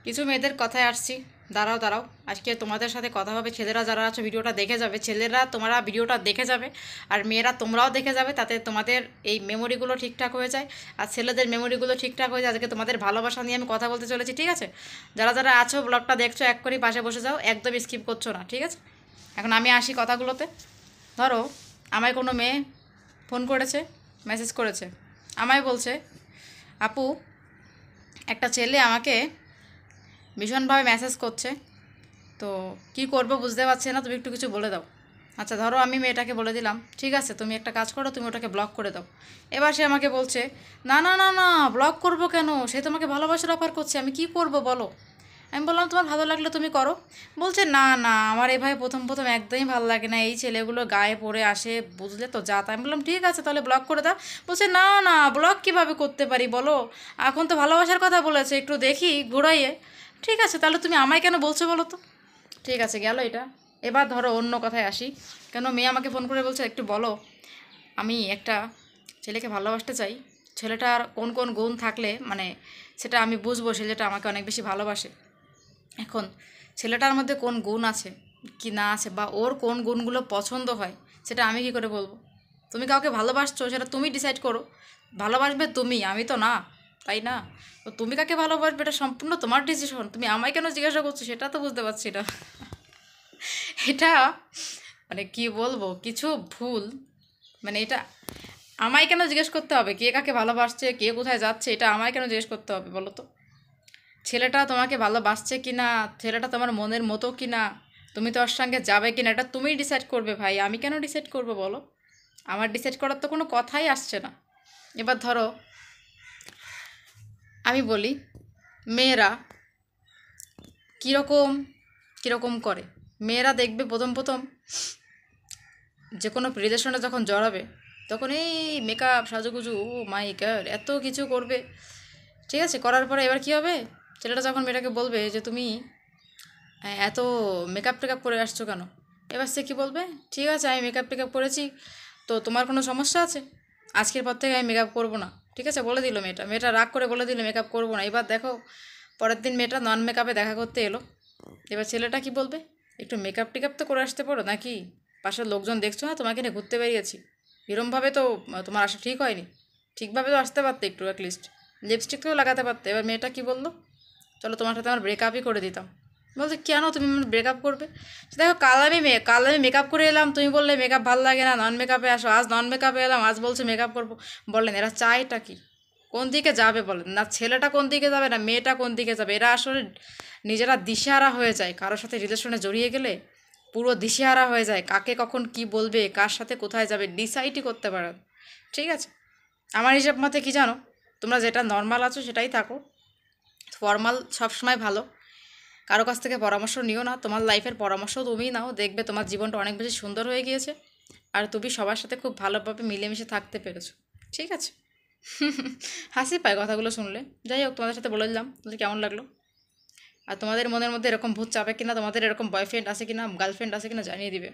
কিছু মেয়েদের কথায় আসছি। দাঁড়াও দাঁড়াও, আজকে তোমাদের সাথে কথা হবে। ছেলেরা যারা আছো ভিডিওটা দেখে যাবে, ছেলেরা তোমরা ভিডিওটা দেখে যাবে, আর মেয়েরা তোমরাও দেখে যাবে, তাতে তোমাদের এই মেমোরিগুলো ঠিকঠাক হয়ে যায়, আর ছেলেদের মেমোরিগুলো ঠিকঠাক হয়ে যায়। আজকে তোমাদের ভালোবাসা নিয়ে আমি কথা বলতে চলেছি, ঠিক আছে? যারা যারা আছো ব্লগটা দেখছো, এক করে পাশে বসে যাও, একদম স্কিপ করছো না, ঠিক আছে? এখন আমি আসি কথাগুলোতে। ধরো আমায় কোনো মেয়ে ফোন করেছে, মেসেজ করেছে, আমায় বলছে, আপু একটা ছেলে আমাকে ভীষণভাবে মেসেজ করছে, তো কি করব বুঝতে পারছি না, তুমি একটু কিছু বলে দাও। আচ্ছা ধরো আমি মেয়েটাকে বলে দিলাম, ঠিক আছে তুমি একটা কাজ করো, তুমি ওটাকে ব্লক করে দাও। এবার সে আমাকে বলছে, না না না না, ব্লক করব কেন, সে তোমাকে ভালোবাসার অফার করছে, আমি কি করব বলো। আমি বললাম তোমার ভালো লাগলে তুমি করো। বলছে না না, আমার এভাবে প্রথম প্রথম একদমই ভালো লাগে না, এই ছেলেগুলো গায়ে পড়ে আসে, বুঝলে তো যা। তাই আমি বললাম ঠিক আছে তাহলে ব্লক করে দাও। বলছে না না, ব্লক কীভাবে করতে পারি বলো, এখন তো ভালোবাসার কথা বলেছে, একটু দেখি ঘুরাইয়ে। ঠিক আছে তাহলে তুমি আমায় কেন বলছো বলো তো। ঠিক আছে গেল এটা। এবার ধরো অন্য কথায় আসি। কেন মেয়ে আমাকে ফোন করে বলছে, একটু বলো, আমি একটা ছেলেকে ভালোবাসতে চাই, ছেলেটার কোন কোন গুণ থাকলে মানে সেটা আমি বুঝবো ছেলেটা আমাকে অনেক বেশি ভালোবাসে। এখন ছেলেটার মধ্যে কোন গুণ আছে কি না আছে, বা ওর কোন গুণগুলো পছন্দ হয়, সেটা আমি কি করে বলবো? তুমি কাউকে ভালোবাসছো সেটা তুমি ডিসাইড করো, ভালোবাসবে তুমি, আমি তো না, তাই না? তো তুমি কাকে ভালোবাসবে এটা সম্পূর্ণ তোমার ডিসিশন, তুমি আমায় কেন জিজ্ঞাসা করছো সেটা তো বুঝতে পারছি না। এটা মানে কি বলবো, কিছু ভুল, মানে এটা আমায় কেন জিজ্ঞেস করতে হবে কে কাকে ভালোবাসছে, কে কোথায় যাচ্ছে, এটা আমায় কেন জিজ্ঞেস করতে হবে বলো তো? ছেলেটা তোমাকে ভালোবাসছে কি না, ছেলেটা তোমার মনের মতো কি না, তুমি তো ওর সঙ্গে যাবে কি না, এটা তুমিই ডিসাইড করবে ভাই, আমি কেন ডিসাইড করবো বলো? আমার ডিসাইড করার তো কোনো কথাই আসছে না। এবার ধরো আমি বলি, মেয়েরা কীরকম কীরকম করে। মেয়েরা দেখবে প্রথম প্রথম যে কোনো রিলেশনে যখন জড়াবে, তখন এই মেকআপ সাজুগুজু, ও মাই গড, এত কিছু করবে। ঠিক আছে, করার পরে এবার কী হবে, ছেলেটা যখন মেয়েটাকে বলবে যে তুমি এত মেকআপ টেকআপ করে আসছো কেন, এবার সে কী বলবে, ঠিক আছে আমি মেকআপ টেকআপ করেছি, তো তোমার কোনো সমস্যা আছে, আজকের পর থেকে আমি মেকআপ করবো না। ঠিক আছে বলে দিল মেয়েটা, মেয়েটা রাগ করে বলে দিল মেকআপ করবো না। এবার দেখো পরের দিন মেয়েটা নন মেকআপে দেখা করতে এলো, এবার ছেলেটা কি বলবে, একটু মেকআপ টেকআপ তো করে আসতে পারো নাকি, পাশের লোকজন দেখছো না তোমাকে নিয়ে ঘুরতে বেরিয়েছি, এরমভাবে তো তোমার আসা ঠিক হয়নি, ঠিকভাবে তো আসতে পারতে, একটু অ্যাটলিস্ট লিপস্টিক তো লাগাতে পারতে। এবার মেয়েটা কি বললো, চলো তোমার সাথে আমার ব্রেকআপই করে দিতাম। বলছে কেন তুমি আমার ব্রেকআপ করবে, দেখো কাল আমি মেকআপ করে এলাম, তুমি বললে মেকআপ ভালো লাগে না, নন মেকআপে আসো, আজ নন মেকআপে এলাম, আজ বলছে মেকআপ করবো। বললেন এরা চায়টা কি, কোন দিকে যাবে বলেন, না ছেলেটা কোন দিকে যাবে না মেয়েটা কোন দিকে যাবে, এরা আসলে নিজেরা দিশেহারা হয়ে যায়, কারোর সাথে রিলেশনে জড়িয়ে গেলে পুরো দিশেহারা হয়ে যায়, কাকে কখন কি বলবে, কার সাথে কোথায় যাবে ডিসাইডই করতে পারে না। ঠিক আছে, আমার হিসাব মতে কি জানো, তোমরা যেটা নর্মাল আছো সেটাই থাকো, ফর্মাল সবসময় ভালো, কারো কাছ থেকে পরামর্শ নিও না, তোমার লাইফের পরামর্শ তুমিই নাও, দেখবে তোমার জীবনটা অনেক বেশি সুন্দর হয়ে গিয়েছে, আর তুমি সবার সাথে খুব ভালোভাবে মিলেমিশে থাকতে পেরেছো। ঠিক আছে। হাসি পায় কথাগুলো শুনলে। যাই হোক, তোমাদের সাথে বলে দিলাম, তোমাদের কেমন লাগলো, আর তোমাদের মনের মধ্যে এরকম ভূত চাপে কিনা, তোমাদের এরকম বয়ফ্রেন্ড আছে কিনা, গার্লফ্রেন্ড আছে কিনা জানিয়ে দিবে।